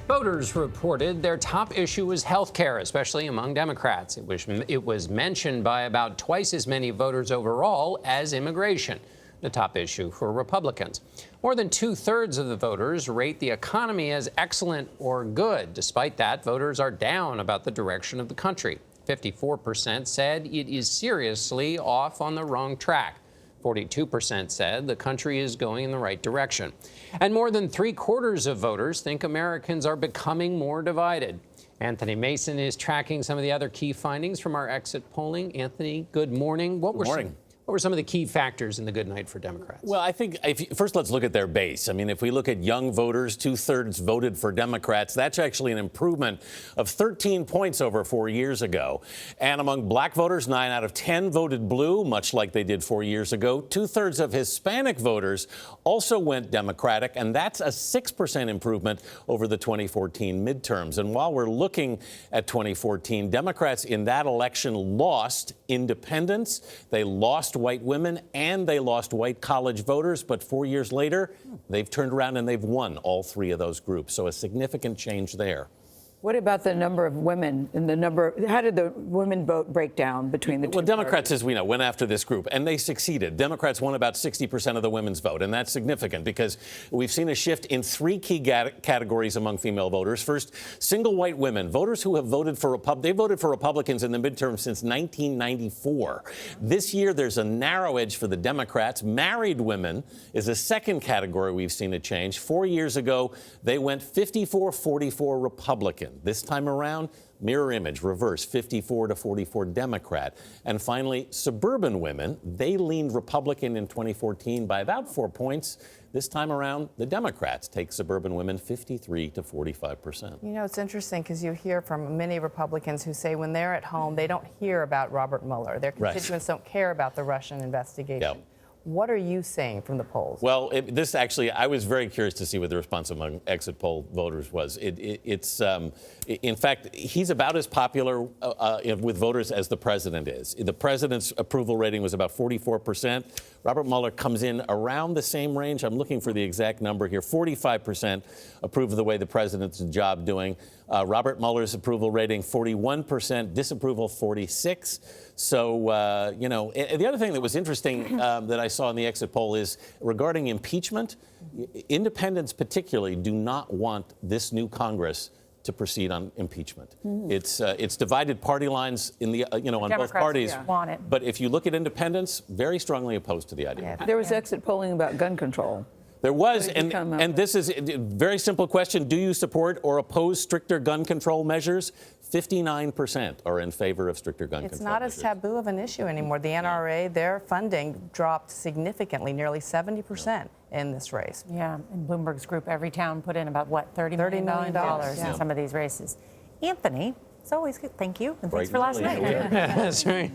Voters reported their top issue was health care, especially among Democrats. It was mentioned by about twice as many voters overall as immigration, the top issue for Republicans. More than two-thirds of the voters rate the economy as excellent or good. Despite that, voters are down about the direction of the country. 54% said it is seriously off on the wrong track. 42% said the country is going in the right direction. And more than three-quarters of voters think Americans are becoming more divided. Anthony Mason is tracking some of the other key findings from our exit polling. Anthony, good morning. What were some of the key factors in the good night for Democrats? Well, I think first let's look at their base. I mean, if we look at young voters, two-thirds voted for Democrats. That's actually an improvement of 13 points over 4 years ago. And among black voters, 9 out of 10 voted blue, much like they did 4 years ago. Two-thirds of Hispanic voters also went Democratic, and that's a 6% improvement over the 2014 midterms. And while we're looking at 2014, Democrats in that election lost independents. They lost white women, and they lost white college voters. But 4 years later, they've turned around and they've won all three of those groups. So a significant change there. What about the number of women and how did the women vote break down between the two? Well, Democrats, as we know, went after this group, and they succeeded. Democrats won about 60% of the women's vote, and that's significant because we've seen a shift in three key categories among female voters. First, single white women, voters who have voted for they voted for Republicans in the midterm since 1994. This year, there's a narrow edge for the Democrats. Married women is a second category we've seen a change. 4 years ago, they went 54-44 Republican. This time around, mirror image, reverse, 54-44 Democrat. And finally, suburban women, they leaned Republican in 2014 by about 4 points. This time around, the Democrats take suburban women 53-45%. You know, it's interesting because you hear from many Republicans who say when they're at home, they don't hear about Robert Mueller. Their constituents don't care about the Russian investigation. Yep. What are you saying from the polls? Well, I was very curious to see what the response among exit poll voters was. In fact, he's about as popular with voters as the president is. The president's approval rating was about 44%. Robert Mueller comes in around the same range. I'm looking for the exact number here. 45% approve of the way the president's job doing. Robert Mueller's approval rating, 41%, disapproval, 46%. So, you know, the other thing that was interesting that I saw in the exit poll is regarding impeachment. Independents particularly do not want this new Congress to proceed on impeachment. It's divided party lines on both parties. Want it. But if you look at independents, very strongly opposed to the idea. There was exit polling about gun control. There was, and this is a very simple question. Do you support or oppose stricter gun control measures? 59% are in favor of stricter gun control measures. It's not as taboo of an issue anymore. The NRA, their funding dropped significantly, nearly 70% in this race. Yeah, and Bloomberg's group, Every Town, put in about, what, $30 million in some of these races. Anthony, it's always good. Thank you, and thanks for last night. That's right.